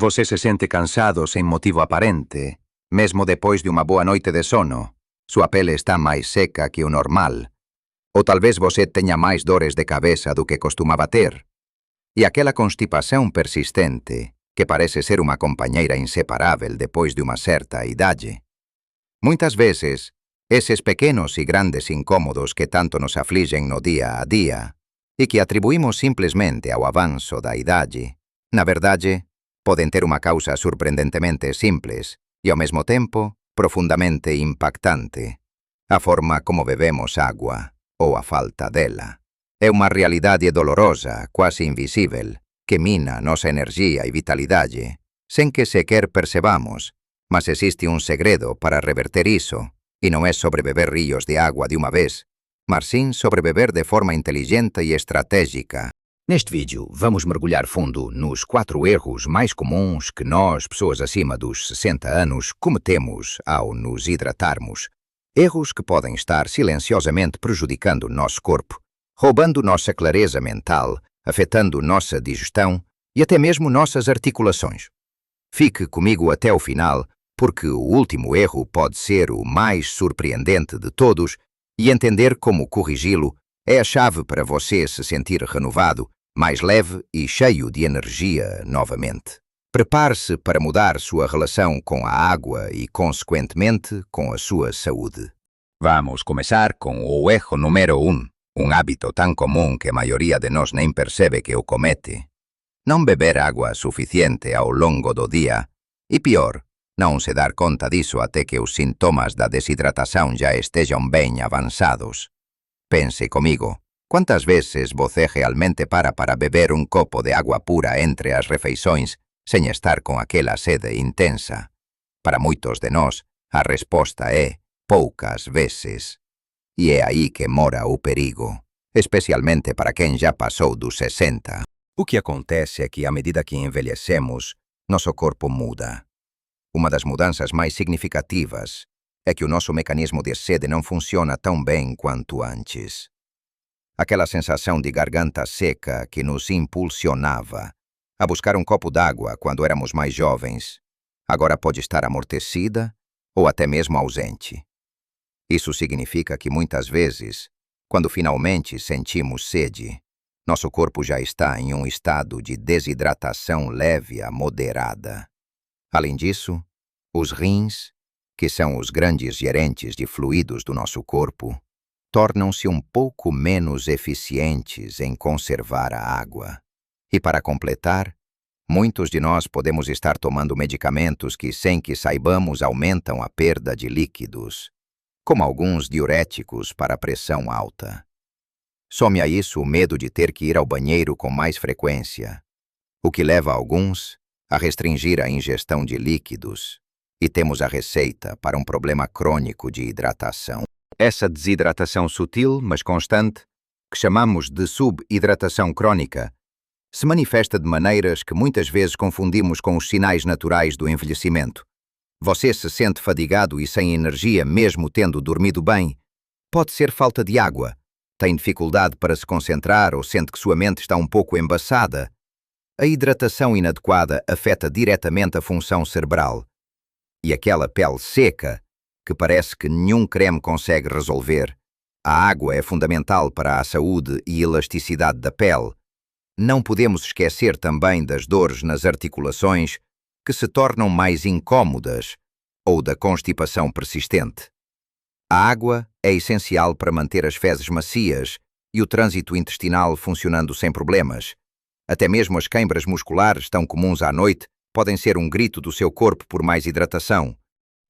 Você se sente cansado sem motivo aparente, mesmo depois de uma boa noite de sono. Sua pele está mais seca que o normal. Ou talvez você tenha mais dores de cabeça do que costumava ter. E aquela constipação persistente, que parece ser uma companheira inseparável depois de uma certa idade. Muitas vezes, esses pequenos e grandes incômodos que tanto nos afligem no dia a dia e que atribuímos simplesmente ao avanço da idade, na verdade, podem ter uma causa surpreendentemente simples e, ao mesmo tempo, profundamente impactante. A forma como bebemos água, ou a falta dela. É uma realidade dolorosa, quase invisível, que mina nossa energia e vitalidade, sem que sequer percebamos, mas existe um segredo para reverter isso, e não é sobre beber rios de água de uma vez, mas sim sobre beber de forma inteligente e estratégica. Neste vídeo, vamos mergulhar fundo nos 4 erros mais comuns que nós, pessoas acima dos 60 anos, cometemos ao nos hidratarmos. Erros que podem estar silenciosamente prejudicando nosso corpo, roubando nossa clareza mental, afetando nossa digestão e até mesmo nossas articulações. Fique comigo até o final, porque o último erro pode ser o mais surpreendente de todos e entender como corrigi-lo é a chave para você se sentir renovado, mais leve e cheio de energia novamente. Prepare-se para mudar sua relação com a água e, consequentemente, com a sua saúde. Vamos começar com o erro número 1, um hábito tão comum que a maioria de nós nem percebe que o comete. Não beber água suficiente ao longo do dia e, pior, não se dar conta disso até que os sintomas da desidratação já estejam bem avançados. Pense comigo, quantas vezes você realmente para beber um copo de água pura entre as refeições sem estar com aquela sede intensa? Para muitos de nós, a resposta é poucas vezes. E é aí que mora o perigo, especialmente para quem já passou dos 60. O que acontece é que, à medida que envelhecemos, nosso corpo muda. Uma das mudanças mais significativas é que o nosso mecanismo de sede não funciona tão bem quanto antes. Aquela sensação de garganta seca que nos impulsionava a buscar um copo d'água quando éramos mais jovens, agora pode estar amortecida ou até mesmo ausente. Isso significa que muitas vezes, quando finalmente sentimos sede, nosso corpo já está em um estado de desidratação leve a moderada. Além disso, os rins, que são os grandes gerentes de fluidos do nosso corpo, tornam-se um pouco menos eficientes em conservar a água. E para completar, muitos de nós podemos estar tomando medicamentos que, sem que saibamos, aumentam a perda de líquidos, como alguns diuréticos para a pressão alta. Some a isso o medo de ter que ir ao banheiro com mais frequência, o que leva alguns a restringir a ingestão de líquidos, e temos a receita para um problema crônico de hidratação. Essa desidratação sutil, mas constante, que chamamos de subidratação crônica, se manifesta de maneiras que muitas vezes confundimos com os sinais naturais do envelhecimento. Você se sente fadigado e sem energia mesmo tendo dormido bem. Pode ser falta de água, tem dificuldade para se concentrar ou sente que sua mente está um pouco embaçada. A hidratação inadequada afeta diretamente a função cerebral. E aquela pele seca, que parece que nenhum creme consegue resolver. A água é fundamental para a saúde e elasticidade da pele. Não podemos esquecer também das dores nas articulações, que se tornam mais incômodas, ou da constipação persistente. A água é essencial para manter as fezes macias e o trânsito intestinal funcionando sem problemas. Até mesmo as queimbras musculares tão comuns à noite podem ser um grito do seu corpo por mais hidratação.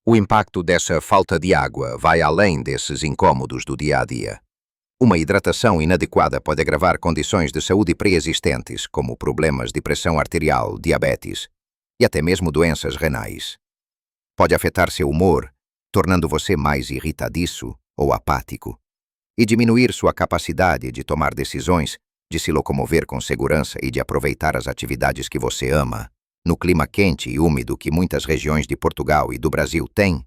O impacto dessa falta de água vai além desses incômodos do dia a dia. Uma hidratação inadequada pode agravar condições de saúde pré-existentes, como problemas de pressão arterial, diabetes e até mesmo doenças renais. Pode afetar seu humor, tornando você mais irritadiço ou apático, e diminuir sua capacidade de tomar decisões, de se locomover com segurança e de aproveitar as atividades que você ama. No clima quente e úmido que muitas regiões de Portugal e do Brasil têm,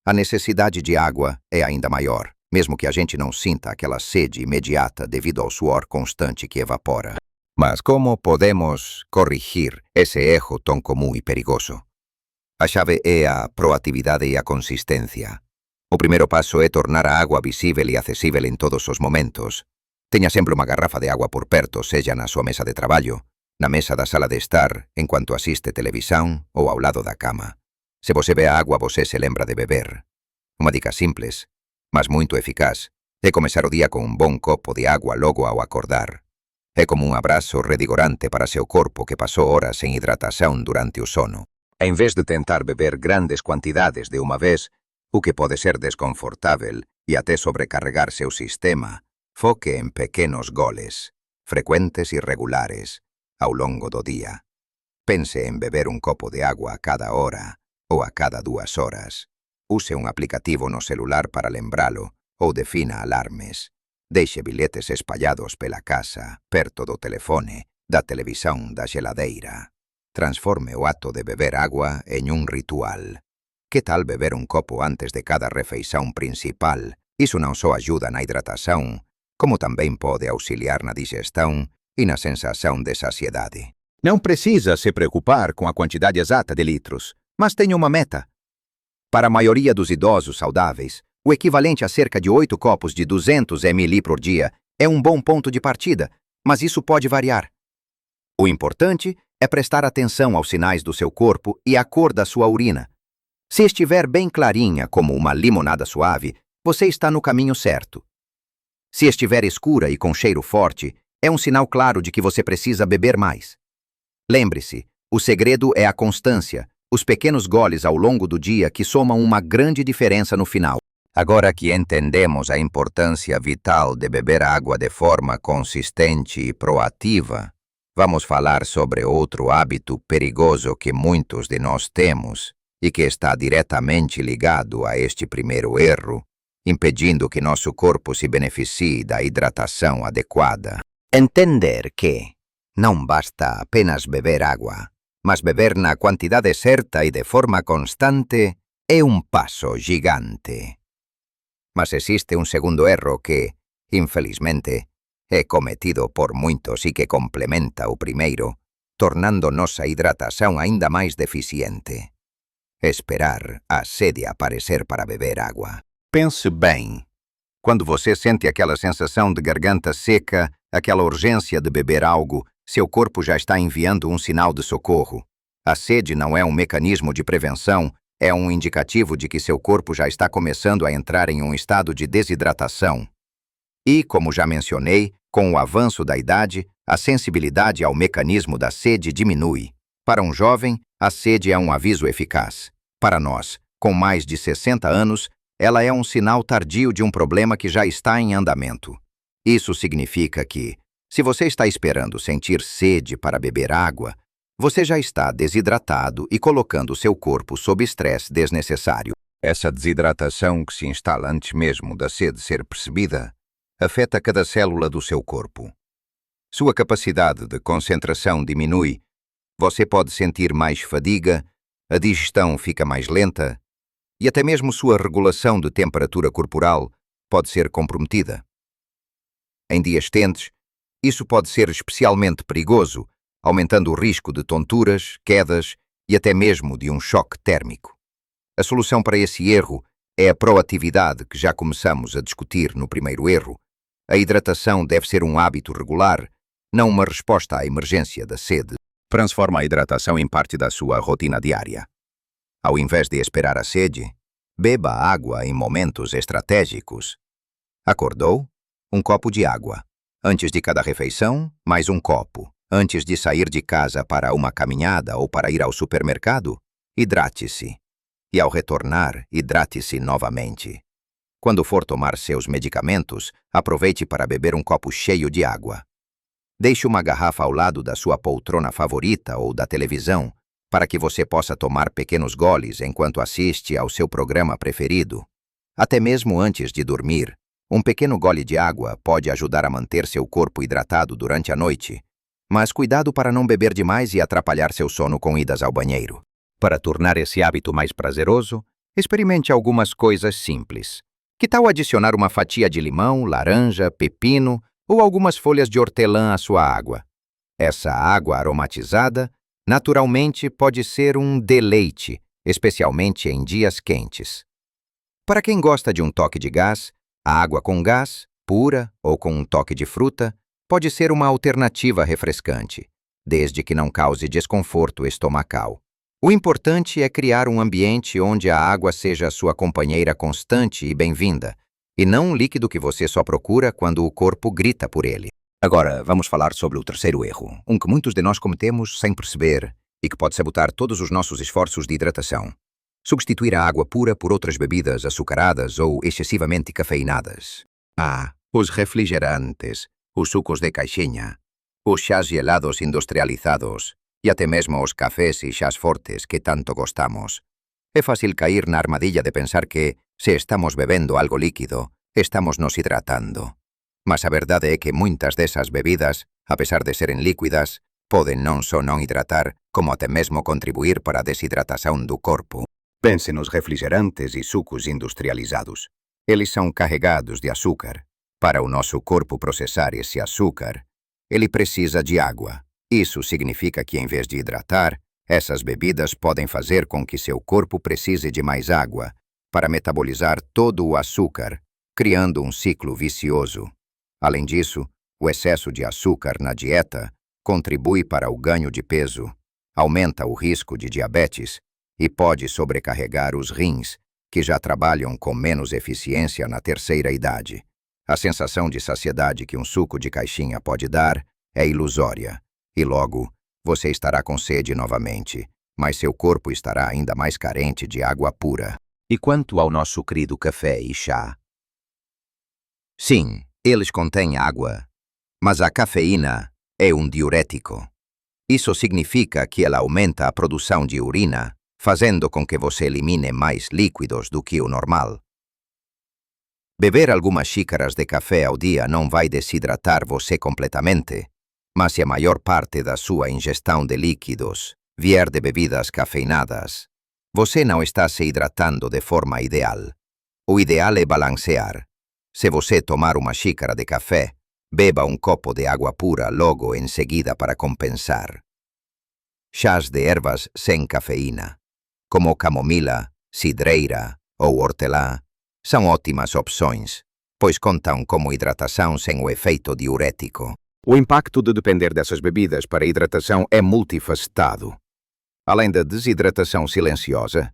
a necessidade de água é ainda maior, mesmo que a gente não sinta aquela sede imediata devido ao suor constante que evapora. Mas como podemos corrigir esse erro tão comum e perigoso? A chave é a proatividade e a consistência. O primeiro passo é tornar a água visível e acessível em todos os momentos. Tenha sempre uma garrafa de água por perto, seja na sua mesa de trabalho, na mesa da sala de estar, enquanto assiste televisão ou ao lado da cama. Se você vê a água, você se lembra de beber. Uma dica simples, mas muito eficaz, é começar o dia com um bom copo de água logo ao acordar. É como um abraço revigorante para seu corpo que passou horas sem hidratação durante o sono. Em vez de tentar beber grandes quantidades de uma vez, o que pode ser desconfortável e até sobrecarregar seu sistema, foque em pequenos goles, frequentes e regulares, ao longo do dia. Pense em beber um copo de água a cada hora ou a cada 2 horas. Use um aplicativo no celular para lembrá-lo ou defina alarmes. Deixe bilhetes espalhados pela casa, perto do telefone, da televisão, da geladeira. Transforme o ato de beber água em um ritual. Que tal beber um copo antes de cada refeição principal? Isso não só ajuda na hidratação, como também pode auxiliar na digestão e na sensação de saciedade. Não precisa se preocupar com a quantidade exata de litros, mas tenha uma meta. Para a maioria dos idosos saudáveis, o equivalente a cerca de 8 copos de 200 ml por dia é um bom ponto de partida, mas isso pode variar. O importante é prestar atenção aos sinais do seu corpo e à cor da sua urina. Se estiver bem clarinha, como uma limonada suave, você está no caminho certo. Se estiver escura e com cheiro forte, é um sinal claro de que você precisa beber mais. Lembre-se, o segredo é a constância, os pequenos goles ao longo do dia que somam uma grande diferença no final. Agora que entendemos a importância vital de beber água de forma consistente e proativa, vamos falar sobre outro hábito perigoso que muitos de nós temos e que está diretamente ligado a este primeiro erro, impedindo que nosso corpo se beneficie da hidratação adequada. Entender que não basta apenas beber água, mas beber na quantidade certa e de forma constante é um passo gigante. Mas existe um segundo erro que, infelizmente, é cometido por muitos e que complementa o primeiro, tornando nossa hidratação ainda mais deficiente. Esperar a sede aparecer para beber água. Pense bem. Quando você sente aquela sensação de garganta seca, aquela urgência de beber algo, seu corpo já está enviando um sinal de socorro. A sede não é um mecanismo de prevenção, é um indicativo de que seu corpo já está começando a entrar em um estado de desidratação. E, como já mencionei, com o avanço da idade, a sensibilidade ao mecanismo da sede diminui. Para um jovem, a sede é um aviso eficaz. Para nós, com mais de 60 anos, ela é um sinal tardio de um problema que já está em andamento. Isso significa que, se você está esperando sentir sede para beber água, você já está desidratado e colocando seu corpo sob estresse desnecessário. Essa desidratação que se instala antes mesmo da sede ser percebida afeta cada célula do seu corpo. Sua capacidade de concentração diminui, você pode sentir mais fadiga, a digestão fica mais lenta e até mesmo sua regulação de temperatura corporal pode ser comprometida. Em dias quentes, isso pode ser especialmente perigoso, aumentando o risco de tonturas, quedas e até mesmo de um choque térmico. A solução para esse erro é a proatividade que já começamos a discutir no primeiro erro. A hidratação deve ser um hábito regular, não uma resposta à emergência da sede. Transforma a hidratação em parte da sua rotina diária. Ao invés de esperar a sede, beba água em momentos estratégicos. Acordou? Um copo de água. Antes de cada refeição, mais um copo. Antes de sair de casa para uma caminhada ou para ir ao supermercado, hidrate-se. E ao retornar, hidrate-se novamente. Quando for tomar seus medicamentos, aproveite para beber um copo cheio de água. Deixe uma garrafa ao lado da sua poltrona favorita ou da televisão, para que você possa tomar pequenos goles enquanto assiste ao seu programa preferido. Até mesmo antes de dormir, um pequeno gole de água pode ajudar a manter seu corpo hidratado durante a noite. Mas cuidado para não beber demais e atrapalhar seu sono com idas ao banheiro. Para tornar esse hábito mais prazeroso, experimente algumas coisas simples. Que tal adicionar uma fatia de limão, laranja, pepino ou algumas folhas de hortelã à sua água? Essa água aromatizada, naturalmente, pode ser um deleite, especialmente em dias quentes. Para quem gosta de um toque de gás, a água com gás, pura ou com um toque de fruta, pode ser uma alternativa refrescante, desde que não cause desconforto estomacal. O importante é criar um ambiente onde a água seja sua companheira constante e bem-vinda, e não um líquido que você só procura quando o corpo grita por ele. Agora, vamos falar sobre o terceiro erro, um que muitos de nós cometemos sem perceber e que pode sabotar todos os nossos esforços de hidratação. Substituir a água pura por outras bebidas açucaradas ou excessivamente cafeinadas. Os refrigerantes, os sucos de caixinha, os chás gelados industrializados e até mesmo os cafés e chás fortes que tanto gostamos. É fácil cair na armadilha de pensar que, se estamos bebendo algo líquido, estamos nos hidratando. Mas a verdade é que muitas dessas bebidas, a pesar de serem líquidas, podem não só não hidratar, como até mesmo contribuir para a desidratação do corpo. Pense nos refrigerantes e sucos industrializados. Eles são carregados de açúcar. Para o nosso corpo processar esse açúcar, ele precisa de água. Isso significa que, em vez de hidratar, essas bebidas podem fazer com que seu corpo precise de mais água para metabolizar todo o açúcar, criando um ciclo vicioso. Além disso, o excesso de açúcar na dieta contribui para o ganho de peso, aumenta o risco de diabetes e pode sobrecarregar os rins, que já trabalham com menos eficiência na terceira idade. A sensação de saciedade que um suco de caixinha pode dar é ilusória, e logo você estará com sede novamente, mas seu corpo estará ainda mais carente de água pura. E quanto ao nosso querido café e chá? Sim, eles contêm água, mas a cafeína é um diurético. Isso significa que ela aumenta a produção de urina, fazendo com que você elimine mais líquidos do que o normal. Beber algumas xícaras de café ao dia não vai desidratar você completamente, mas se a maior parte da sua ingestão de líquidos vier de bebidas cafeinadas, você não está se hidratando de forma ideal. O ideal é balancear. Se você tomar uma xícara de café, beba um copo de água pura logo em seguida para compensar. Chás de ervas sem cafeína, como camomila, cidreira ou hortelã, são ótimas opções, pois contam como hidratação sem o efeito diurético. O impacto de depender dessas bebidas para a hidratação é multifacetado. Além da desidratação silenciosa,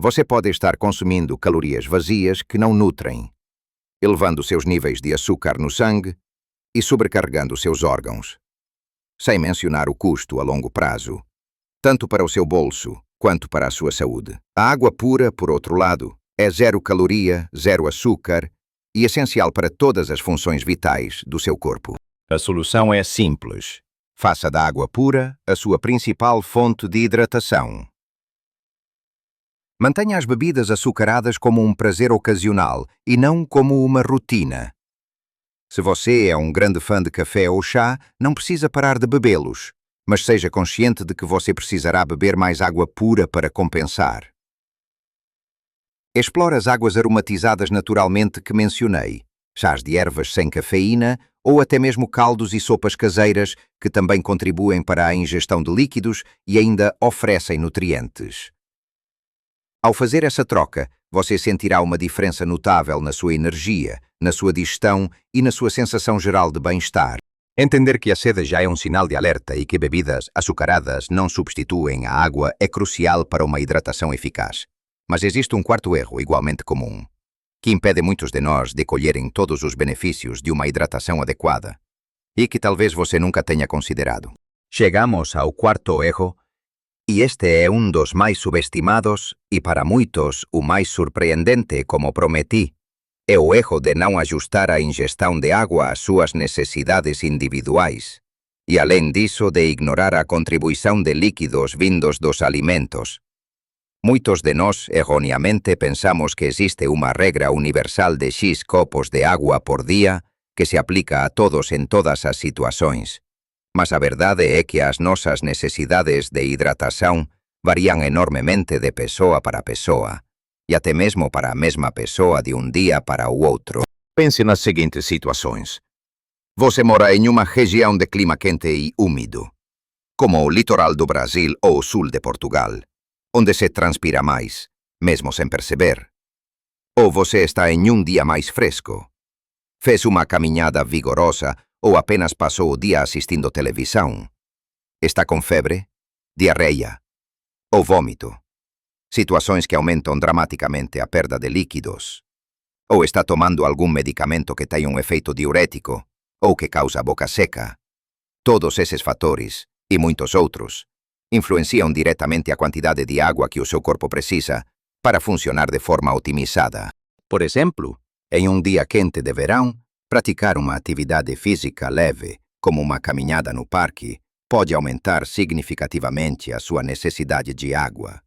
você pode estar consumindo calorias vazias que não nutrem, elevando seus níveis de açúcar no sangue e sobrecarregando seus órgãos. Sem mencionar o custo a longo prazo, tanto para o seu bolso quanto para a sua saúde. A água pura, por outro lado, é zero caloria, zero açúcar e essencial para todas as funções vitais do seu corpo. A solução é simples. Faça da água pura a sua principal fonte de hidratação. Mantenha as bebidas açucaradas como um prazer ocasional e não como uma rotina. Se você é um grande fã de café ou chá, não precisa parar de bebê-los, mas seja consciente de que você precisará beber mais água pura para compensar. Explore as águas aromatizadas naturalmente que mencionei, chás de ervas sem cafeína ou até mesmo caldos e sopas caseiras que também contribuem para a ingestão de líquidos e ainda oferecem nutrientes. Ao fazer essa troca, você sentirá uma diferença notável na sua energia, na sua digestão e na sua sensação geral de bem-estar. Entender que a sede já é um sinal de alerta e que bebidas açucaradas não substituem a água é crucial para uma hidratação eficaz. Mas existe um quarto erro igualmente comum, que impede muitos de nós de colherem todos os benefícios de uma hidratação adequada e que talvez você nunca tenha considerado. Chegamos ao quarto erro, e este é um dos mais subestimados e para muitos o mais surpreendente, como prometi. É o erro de não ajustar a ingestão de água às suas necessidades individuais e, além disso, de ignorar a contribuição de líquidos vindos dos alimentos. Muitos de nós, erroneamente, pensamos que existe uma regra universal de X copos de água por dia que se aplica a todos em todas as situações. Mas a verdade é que as nossas necessidades de hidratação variam enormemente de pessoa para pessoa, e até mesmo para a mesma pessoa de um dia para o outro. Pense nas seguintes situações. Você mora em uma região de clima quente e úmido, como o litoral do Brasil ou o sul de Portugal, onde se transpira mais, mesmo sem perceber. Ou você está em um dia mais fresco, fez uma caminhada vigorosa ou apenas passou o dia assistindo televisão. Está com febre, diarreia ou vômito, situações que aumentam dramaticamente a perda de líquidos. Ou está tomando algum medicamento que tem um efeito diurético ou que causa boca seca. Todos esses fatores, e muitos outros, influenciam diretamente a quantidade de água que o seu corpo precisa para funcionar de forma otimizada. Por exemplo, em um dia quente de verão, praticar uma atividade física leve, como uma caminhada no parque, pode aumentar significativamente a sua necessidade de água.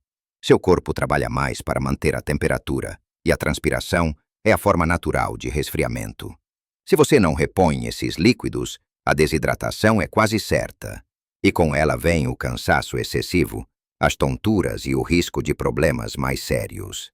Seu corpo trabalha mais para manter a temperatura, e a transpiração é a forma natural de resfriamento. Se você não repõe esses líquidos, a desidratação é quase certa, e com ela vem o cansaço excessivo, as tonturas e o risco de problemas mais sérios.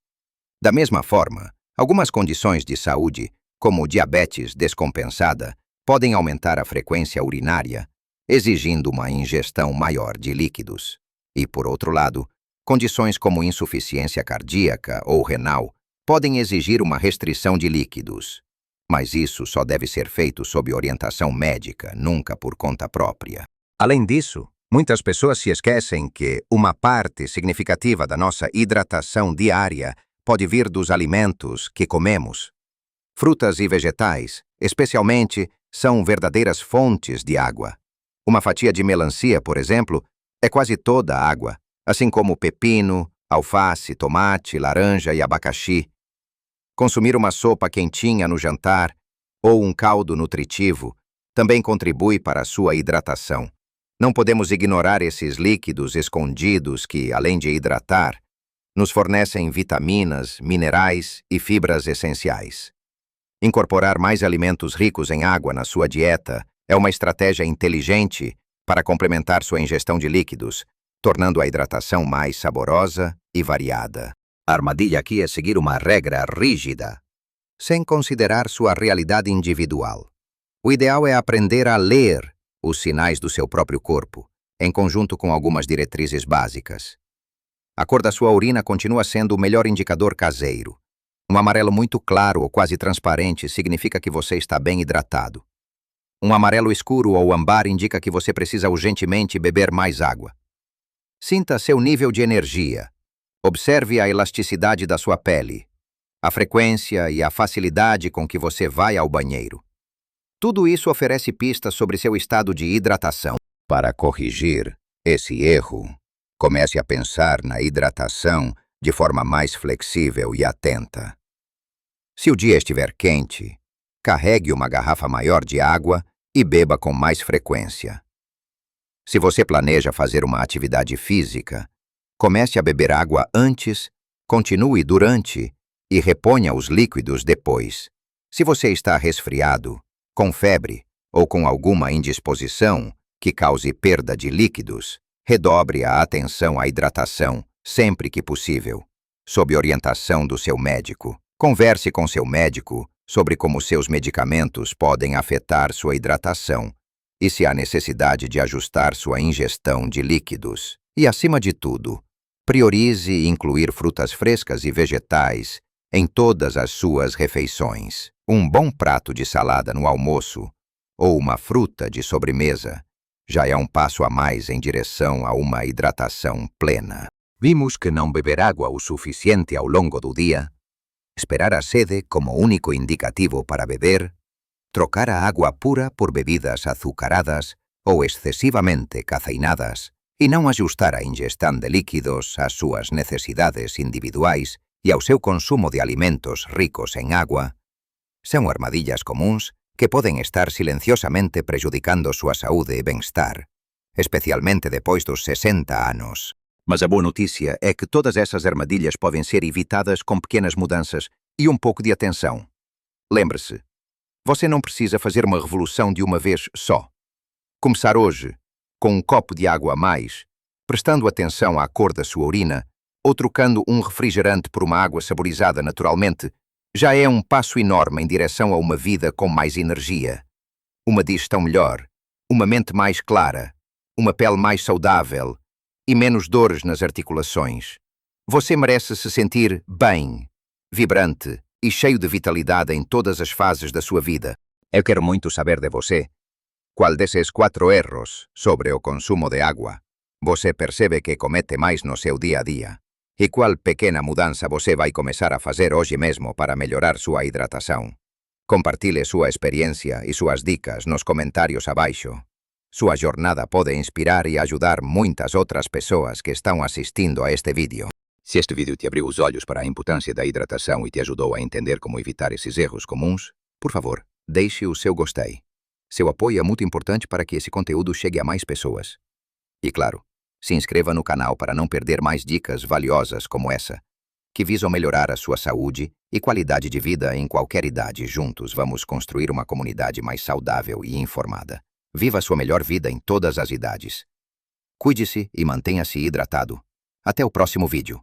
Da mesma forma, algumas condições de saúde, como diabetes descompensada, podem aumentar a frequência urinária, exigindo uma ingestão maior de líquidos. E, por outro lado, condições como insuficiência cardíaca ou renal podem exigir uma restrição de líquidos. Mas isso só deve ser feito sob orientação médica, nunca por conta própria. Além disso, muitas pessoas se esquecem que uma parte significativa da nossa hidratação diária pode vir dos alimentos que comemos. Frutas e vegetais, especialmente, são verdadeiras fontes de água. Uma fatia de melancia, por exemplo, é quase toda água, assim como pepino, alface, tomate, laranja e abacaxi. Consumir uma sopa quentinha no jantar ou um caldo nutritivo também contribui para a sua hidratação. Não podemos ignorar esses líquidos escondidos que, além de hidratar, nos fornecem vitaminas, minerais e fibras essenciais. Incorporar mais alimentos ricos em água na sua dieta é uma estratégia inteligente para complementar sua ingestão de líquidos, tornando a hidratação mais saborosa e variada. A armadilha aqui é seguir uma regra rígida, sem considerar sua realidade individual. O ideal é aprender a ler os sinais do seu próprio corpo, em conjunto com algumas diretrizes básicas. A cor da sua urina continua sendo o melhor indicador caseiro. Um amarelo muito claro ou quase transparente significa que você está bem hidratado. Um amarelo escuro ou ambar indica que você precisa urgentemente beber mais água. Sinta seu nível de energia. Observe a elasticidade da sua pele, a frequência e a facilidade com que você vai ao banheiro. Tudo isso oferece pistas sobre seu estado de hidratação. Para corrigir esse erro, comece a pensar na hidratação de forma mais flexível e atenta. Se o dia estiver quente, carregue uma garrafa maior de água e beba com mais frequência. Se você planeja fazer uma atividade física, comece a beber água antes, continue durante e reponha os líquidos depois. Se você está resfriado, com febre ou com alguma indisposição que cause perda de líquidos, redobre a atenção à hidratação sempre que possível, sob orientação do seu médico. Converse com seu médico sobre como seus medicamentos podem afetar sua hidratação e se há necessidade de ajustar sua ingestão de líquidos. E, acima de tudo, priorize incluir frutas frescas e vegetais em todas as suas refeições. Um bom prato de salada no almoço ou uma fruta de sobremesa já é um passo a mais em direção a uma hidratação plena. Vimos que não beber água o suficiente ao longo do dia, esperar a sede como único indicativo para beber, trocar a água pura por bebidas açucaradas ou excessivamente cafeinadas e não ajustar a ingestão de líquidos às suas necessidades individuais e ao seu consumo de alimentos ricos em água, são armadilhas comuns que podem estar silenciosamente prejudicando sua saúde e bem-estar, especialmente depois dos 60 anos. Mas a boa notícia é que todas essas armadilhas podem ser evitadas com pequenas mudanças e um pouco de atenção. Lembre-se, você não precisa fazer uma revolução de uma vez só. Começar hoje, com um copo de água a mais, prestando atenção à cor da sua urina, ou trocando um refrigerante por uma água saborizada naturalmente, já é um passo enorme em direção a uma vida com mais energia. uma digestão melhor, uma mente mais clara, uma pele mais saudável e menos dores nas articulações. Você merece se sentir bem, vibrante e cheio de vitalidade em todas as fases da sua vida. Eu quero muito saber de você. Qual desses 4 erros sobre o consumo de água você percebe que comete mais no seu dia a dia? E qual pequena mudança você vai começar a fazer hoje mesmo para melhorar sua hidratação? Compartilhe sua experiência e suas dicas nos comentários abaixo. Sua jornada pode inspirar e ajudar muitas outras pessoas que estão assistindo a este vídeo. Se este vídeo te abriu os olhos para a importância da hidratação e te ajudou a entender como evitar esses erros comuns, por favor, deixe o seu gostei. Seu apoio é muito importante para que esse conteúdo chegue a mais pessoas. E claro, se inscreva no canal para não perder mais dicas valiosas como essa, que visam melhorar a sua saúde e qualidade de vida em qualquer idade. Juntos vamos construir uma comunidade mais saudável e informada. Viva a sua melhor vida em todas as idades. Cuide-se e mantenha-se hidratado. Até o próximo vídeo.